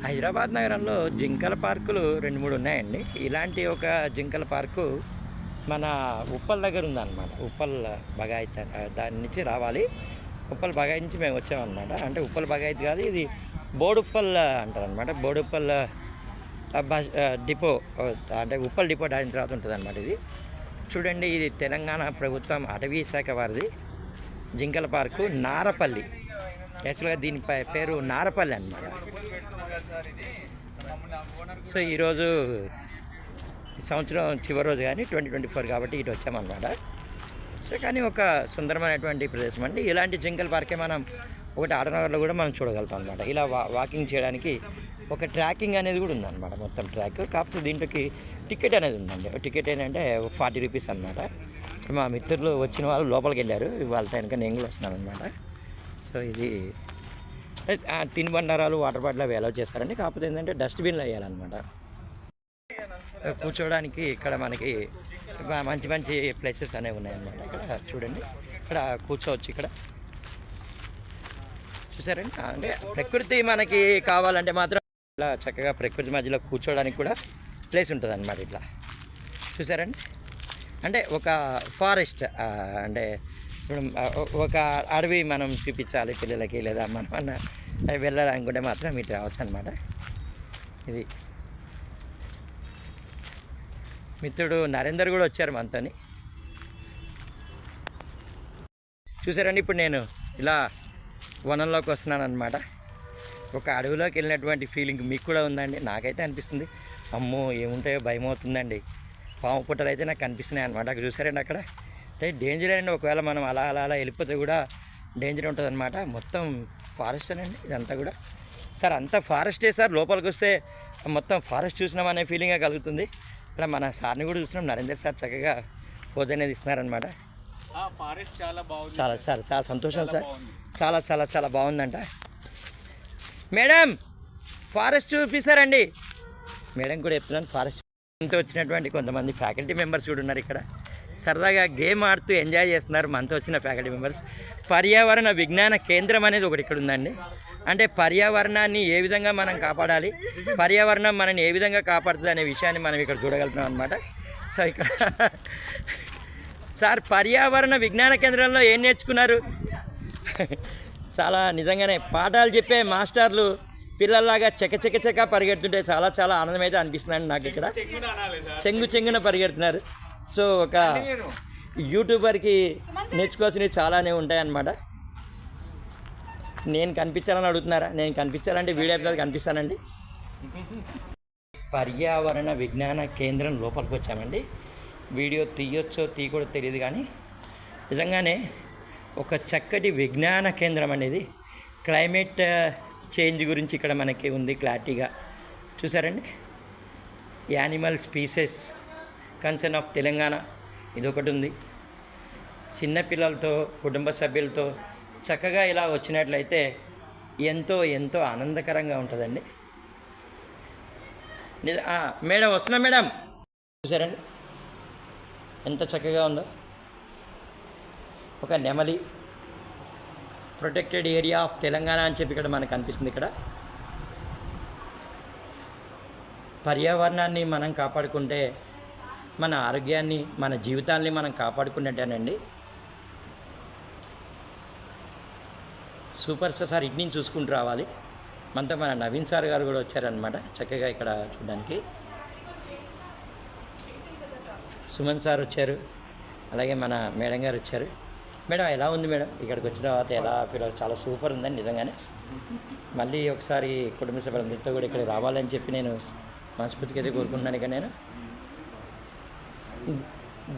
హైదరాబాద్ నగరంలో జింకల పార్కులు 2, 3 ఉన్నాయండి. ఇలాంటి ఒక జింకల పార్కు మన ఉప్పల్ దగ్గర ఉందన్నమాట. ఉప్పల్ బగాయత్ దాని నుంచి రావాలి. ఉప్పల్ బగాయత్ నుంచి మేము వచ్చామన్నమాట. అంటే ఉప్పల్ బగాయత్ కాదు, ఇది బోడుప్పల్ అంటారు అనమాట. బోడుప్పల్ బస్ డిపో, అంటే ఉప్పల్ డిపో దాని తర్వాత ఉంటుంది అనమాట. ఇది చూడండి, ఇది తెలంగాణ ప్రభుత్వం అటవీ శాఖ వారిది జింకల పార్కు నారపల్లి. యాక్చువల్గా దీని పేరు నారపల్లి అనమాట. సో ఈరోజు సంవత్సరం చివరి రోజు కానీ 2024 కాబట్టి ఇటు వచ్చామన్నమాట. సో కానీ ఒక సుందరమైనటువంటి ప్రదేశం అండి. ఇలాంటి జింకల పార్కే మనం ఒకటి ఆటనగర్లో కూడా మనం చూడగలుగుతాం అనమాట. ఇలా వాకింగ్ చేయడానికి ఒక ట్రాకింగ్ అనేది కూడా ఉందన్నమాట. మొత్తం ట్రాక్. కాకపోతే దీంట్లోకి టికెట్ అనేది ఉందండి. టికెట్ ఏంటంటే 40 రూపీస్ అనమాట. మా మిత్రులు వచ్చిన వాళ్ళు లోపలికి వెళ్ళారు. వాళ్ళ టైంకి నేను కూడా వస్తున్నాను అనమాట. సో ఇది తినుబండారాలు, వాటర్ బాటిల్ అవి అలౌ చేస్తారండి. కాకపోతే ఏంటంటే డస్ట్బిన్లో వేయాలన్నమాట. కూర్చోవడానికి ఇక్కడ మనకి మంచి మంచి ప్లేసెస్ అనేవి ఉన్నాయన్నమాట. ఇక్కడ చూడండి, ఇక్కడ కూర్చోవచ్చు. ఇక్కడ చూసారండి, అంటే ప్రకృతి మనకి కావాలంటే మాత్రం ఇలా చక్కగా ప్రకృతి మధ్యలో కూర్చోవడానికి కూడా ప్లేస్ ఉంటుంది అన్నమాట. ఇట్లా చూసారండి, అంటే ఒక ఫారెస్ట్, అంటే ఇప్పుడు ఒక అడవి మనం చూపించాలి పిల్లలకి, లేదా మనం వెళ్ళాలనుకుంటే మాత్రం ఇటు రావచ్చు అనమాట. ఇది మిత్రుడు నరేందర్ కూడా వచ్చారు మనతోని. చూసారండి, ఇప్పుడు నేను ఇలా వనంలోకి వస్తున్నాను అనమాట. ఒక అడవిలోకి వెళ్ళినటువంటి ఫీలింగ్ మీకు కూడా ఉందండి. నాకైతే అనిపిస్తుంది. అమ్మో ఏముంటాయో భయం అవుతుందండి. పాము పుట్టలు అయితే నాకు కనిపిస్తున్నాయి అనమాట. అక్కడ చూసారండి, అక్కడ అంటే డేంజర్ అండి. ఒకవేళ మనం అలా అలా అలా వెళ్ళిపోతే కూడా డేంజర్ ఉంటుంది అనమాట. మొత్తం ఫారెస్ట్ అండి ఇదంతా కూడా. సార్ అంతా ఫారెస్టే సార్. లోపలికి వస్తే మొత్తం ఫారెస్ట్ చూసినాం అనే ఫీలింగే కలుగుతుంది. ఇక్కడ మన సార్ని కూడా చూసినాం, నరేందర్ సార్ చక్కగా పోజ్ అనేది ఇస్తున్నారనమాట. చాలా సార్, చాలా సంతోషం సార్. చాలా చాలా చాలా బాగుందంట. మేడం ఫారెస్ట్ చూపిస్తారండి. మేడం కూడా చెప్తున్నాను, ఫారెస్ట్ మనతో వచ్చినటువంటి కొంతమంది ఫ్యాకల్టీ మెంబర్స్ కూడా ఉన్నారు. ఇక్కడ సరదాగా గేమ్ ఆడుతూ ఎంజాయ్ చేస్తున్నారు మనతో వచ్చిన ఫ్యాకల్టీ మెంబర్స్. పర్యావరణ విజ్ఞాన కేంద్రం అనేది ఒకటి ఇక్కడ ఉందండి. అంటే పర్యావరణాన్ని ఏ విధంగా మనం కాపాడాలి, పర్యావరణం మనని ఏ విధంగా కాపాడుతుంది అనే విషయాన్ని మనం ఇక్కడ చూడగలుగుతున్నాం అనమాట. సో ఇక్కడ సార్ పర్యావరణ విజ్ఞాన కేంద్రంలో ఏం నేర్చుకున్నారు? చాలా నిజంగానే పాఠాలు చెప్పే మాస్టర్లు పిల్లల్లాగా చెక్క పరిగెడుతుంటే చాలా చాలా ఆనందం అయితే అనిపిస్తుందండి నాకు. ఇక్కడ చెంగున పరిగెడుతున్నారు. సో ఒక యూట్యూబర్కి నేర్చుకోవాల్సినవి చాలానే ఉంటాయన్నమాట. నేను కనిపించాలని అడుగుతున్నారా? నేను కనిపించాలంటే వీడియో ఎపిసోడ్ కనిపిస్తానండి. పర్యావరణ విజ్ఞాన కేంద్రం లోపలికి వచ్చామండి. వీడియో తీయొచ్చో తీయకూడదో తెలియదు, కానీ నిజంగానే ఒక చక్కటి విజ్ఞాన కేంద్రం అనేది. క్లైమేట్ చేంజ్ గురించి ఇక్కడ మనకి ఉంది క్లారిటీగా. చూసారండి, animal species concern of Telangana ఇదొకటి ఉంది. చిన్నపిల్లలతో, కుటుంబ సభ్యులతో చక్కగా ఇలా వచ్చినట్లయితే ఎంతో ఎంతో ఆనందకరంగా ఉంటుందండి. మేడం వస్తున్నా మేడం. చూసారండి ఎంత చక్కగా ఉందో. ఒక నెమలి ప్రొటెక్టెడ్ ఏరియా ఆఫ్ తెలంగాణ అని చెప్పి ఇక్కడ మనకు అనిపిస్తుంది. ఇక్కడ పర్యావరణాన్ని మనం కాపాడుకుంటే మన ఆరోగ్యాన్ని, మన జీవితాన్ని మనం కాపాడుకున్నట్టేనండి. సూపర్ సార్ ఇటు నుంచి చూసుకుంటూ రావాలి. మనతో మన నవీన్ సార్ గారు కూడా వచ్చారనమాట చక్కగా ఇక్కడ చూడడానికి. సుమన్ సార్ వచ్చారు, అలాగే మన మేడం గారు వచ్చారు. మేడం ఎలా ఉంది మేడం? ఇక్కడికి వచ్చిన తర్వాత ఎలా ఫీల్? చాలా సూపర్ ఉందండి నిజంగానే. మళ్ళీ ఒకసారి కుటుంబ సభ్యులందరితో కూడా ఇక్కడ రావాలని చెప్పి నేను మనస్ఫూర్తిగా అయితే కోరుకుంటున్నాను. ఇక నేను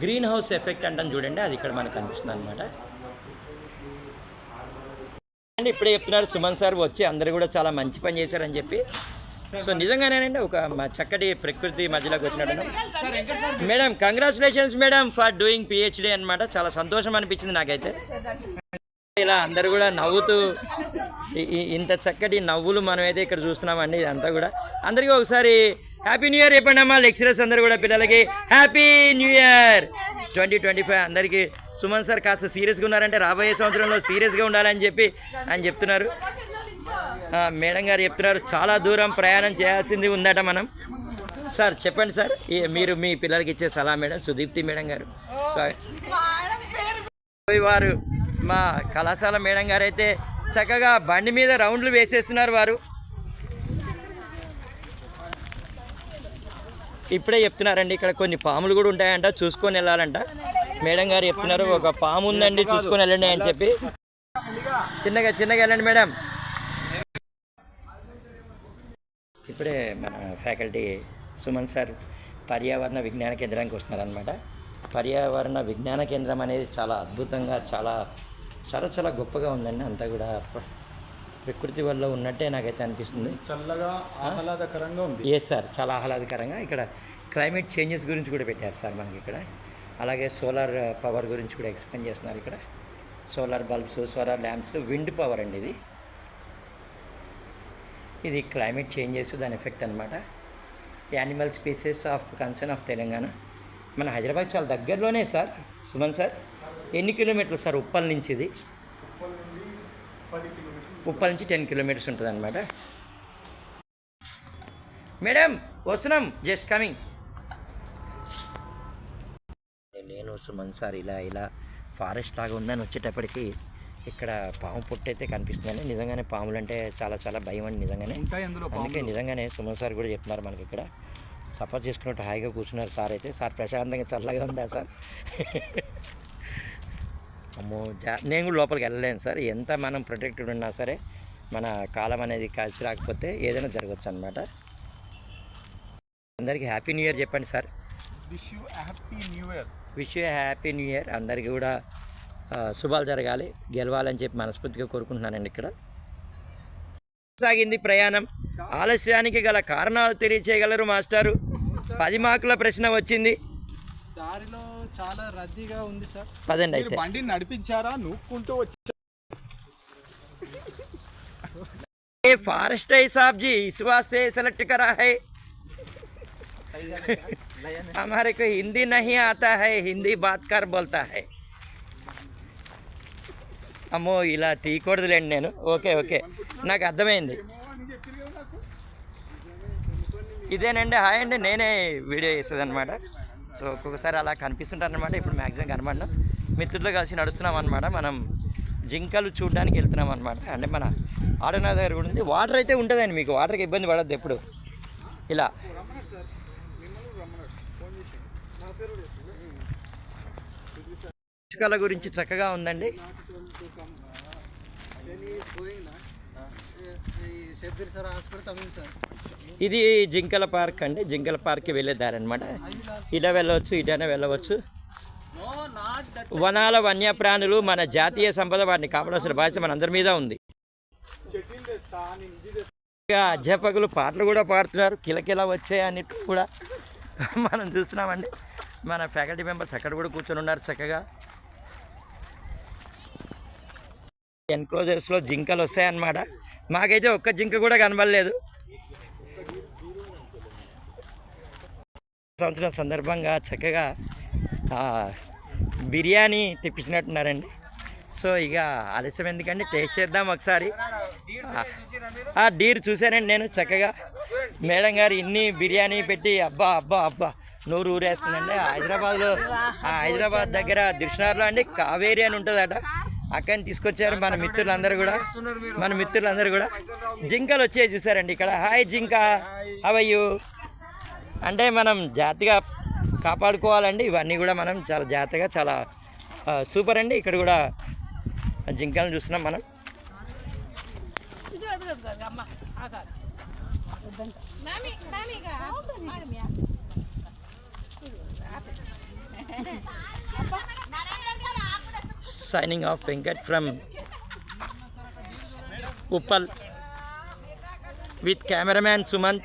గ్రీన్ హౌస్ ఎఫెక్ట్ అంటాను చూడండి, అది ఇక్కడ మనకు కనిపిస్తుంది అనమాట. అండ్ ఇప్పుడే చెప్తున్నారు సుమన్ సార్ వచ్చి అందరూ కూడా చాలా మంచి పని చేశారని చెప్పి. సో నిజంగానేనండి ఒక చక్కటి ప్రకృతి మధ్యలోకి వచ్చినట్టు. Madam congratulations madam for doing PhD అనమాట. చాలా సంతోషం అనిపించింది నాకైతే. ఇలా అందరూ కూడా నవ్వుతూ, ఇంత చక్కటి నవ్వులు మనమైతే ఇక్కడ చూస్తున్నామండి. ఇదంతా కూడా అందరికీ ఒకసారి హ్యాపీ న్యూ ఇయర్ చెప్పండి అమ్మా. లెక్చరర్స్ అందరూ కూడా పిల్లలకి హ్యాపీ న్యూ ఇయర్ 2025 అందరికీ. సుమన్ సార్ కాస్త సీరియస్గా ఉన్నారంటే రాబోయే సంవత్సరంలో సీరియస్గా ఉండాలని చెప్పి ఆయన చెప్తున్నారు. మేడం గారు చెప్తున్నారు చాలా దూరం ప్రయాణం చేయాల్సింది ఉందట మనం. సార్ చెప్పండి సార్, మీరు మీ పిల్లలకి ఇచ్చే సలహా మేడం. సుదీప్తి మేడం గారు వారు మా కళాశాల మేడం గారు అయితే చక్కగా బండి మీద రౌండ్లు వేసేస్తున్నారు. వారు ఇప్పుడే చెప్తున్నారండి ఇక్కడ కొన్ని పాములు కూడా ఉంటాయంట, చూసుకొని వెళ్ళాలంట. మేడం గారు చెప్తున్నారు ఒక పాము ఉందండి, చూసుకొని వెళ్ళండి అని చెప్పి. చిన్నగా వెళ్ళండి మేడం. ఇప్పుడే మన ఫ్యాకల్టీ సుమన్ సార్ పర్యావరణ విజ్ఞాన కేంద్రానికి వస్తున్నారనమాట. పర్యావరణ విజ్ఞాన కేంద్రం అనేది చాలా అద్భుతంగా చాలా చాలా చాలా గొప్పగా ఉందండి. అంతా కూడా ప్రకృతి వల్ల ఉన్నట్టే నాకైతే అనిపిస్తుంది. చల్లగా ఆహ్లాదకరంగా ఉంది. సార్ చాలా ఆహ్లాదకరంగా. ఇక్కడ క్లైమేట్ చేంజెస్ గురించి కూడా పెట్టారు సార్ మనకి ఇక్కడ. అలాగే సోలార్ పవర్ గురించి కూడా ఎక్స్ప్లెయిన్ చేస్తున్నారు ఇక్కడ. Solar bulbs, solar lamps, wind power అండి ఇది క్లైమేట్ చేంజెస్ దాని ఎఫెక్ట్ అనమాట. Animal species of concern of Telangana. మన హైదరాబాద్ చాలా దగ్గరలోనే సార్. సుమన్ సార్ ఎన్ని కిలోమీటర్లు సార్ ఉప్పల్ నుంచి? ఇది ఉప్పల్ నుంచి 10 కిలోమీటర్స్ ఉంటుంది అనమాట. మేడం వస్తున్నాం, జస్ట్ కమింగ్. నేను సుమన్ సార్ ఇలా ఫారెస్ట్ లాగా ఉందని వచ్చేటప్పటికి ఇక్కడ పాము పుట్టు అయితే కనిపిస్తుందండి. నిజంగానే పాములు అంటే చాలా చాలా భయం అండి నిజంగానే. అందుకే నిజంగానే సుమన్ సార్ కూడా చెప్తున్నారు మనకి ఇక్కడ. సపోర్ట్ చేసుకున్నట్టు హాయిగా కూర్చున్నారు సార్ అయితే. సార్ ప్రశాంతంగా చల్లగా ఉందా సార్? అమ్మో నేను కూడా లోపలికి వెళ్ళలేను సార్. ఎంత మనం ప్రొటెక్టెడ్ ఉన్నా సరే మన కాలం అనేది కలిసి రాకపోతే ఏదైనా జరగచ్చు అనమాట. అందరికీ హ్యాపీ న్యూ ఇయర్ చెప్పండి sir. Wish you happy new year. అందరికీ కూడా శుభాలు జరగాలి, గెలవాలని చెప్పి మనస్ఫూర్తిగా కోరుకుంటున్నానండి. ఇక్కడ సాగింది ప్రయాణం. ఆలస్యానికి గల కారణాలు తెలియచేయగలరు మాస్టారు? 10 మార్కుల ప్రశ్న వచ్చింది. దారిలో చాలా రద్దీగా ఉంది సార్. పదండి అయితే. బండి నడిపించారా? నూక్కుంటూ వచ్చా. फॉरेस्ट है साहब जी, इस वास्ते सेलेक्ट करा है. हमारे को हिंदी नहीं आता है, हिंदी बात कर बोलता है. అమ్మో ఇలా తీయకూడదులేండి నేను. ఓకే నాకు అర్థమైంది. ఇదేనండి హాయ్ అండి, నేనే వీడియో చేసేది అనమాట. సో ఒక్కొక్కసారి అలా కనిపిస్తుంటారు అనమాట. ఇప్పుడు మ్యాక్సిమం కనబడినాం, మిత్రులతో కలిసి నడుస్తున్నాం అనమాట. మనం జింకలు చూడడానికి వెళ్తున్నాం అనమాట. అంటే మన ఆడనా దగ్గర కూడా ఉంది. వాటర్ అయితే ఉంటుందండి, మీకు వాటర్కి ఇబ్బంది పడద్దు ఎప్పుడు. ఇలా ఇసుకల గురించి చక్కగా ఉందండి. ఇది జింకల పార్క్ అండి. జింకల పార్క్కి వెళ్ళే దారి అనమాట. ఇలా వెళ్ళవచ్చు, ఇటైనా వెళ్ళవచ్చు. వనాల వన్యప్రాణులు మన జాతీయ సంపద, వాటిని కాపాడాల్సిన బాధ్యత మన అందరి మీద ఉంది. అధ్యాపకులు పాటలు కూడా పాడుతున్నారు, కిలకిలా వచ్చాయి అన్నిటి కూడా మనం చూస్తున్నామండి. మన ఫ్యాకల్టీ మెంబర్స్ అక్కడ కూడా కూర్చొని ఉన్నారు చక్కగా. ఎన్క్లోజర్స్లో జింకలు వస్తాయన్నమాట. మాకైతే ఒక్క జింక కూడా కనబడలేదు. సంవత్సరం సందర్భంగా చక్కగా బిర్యానీ తెప్పించినట్టున్నారండి. సో ఇక ఆలస్యం ఎందుకండి, టేస్ట్ చేద్దాం ఒకసారి. డీర్ చూశానండి నేను చక్కగా. మేడం గారు ఇన్ని బిర్యానీ పెట్టి అబ్బా నోరు ఊరేస్తుందండి. హైదరాబాద్ దగ్గర దిల్షుక్నగర్లో అండి కావేరి అని ఉంటుందట, అక్కడిని తీసుకొచ్చారు మన మిత్రులందరూ కూడా. జింకలు వచ్చాయి చూసారండి ఇక్కడ. హాయ్ జింక, హౌ ఆర్ యు? అంటే మనం జాగ్రత్తగా కాపాడుకోవాలండి. ఇవన్నీ కూడా మనం చాలా జాగ్రత్తగా, చాలా సూపర్ అండి. ఇక్కడ కూడా జింకలను చూస్తున్నాం మనం. Signing off, Venkat from Uppal with cameraman Sumant.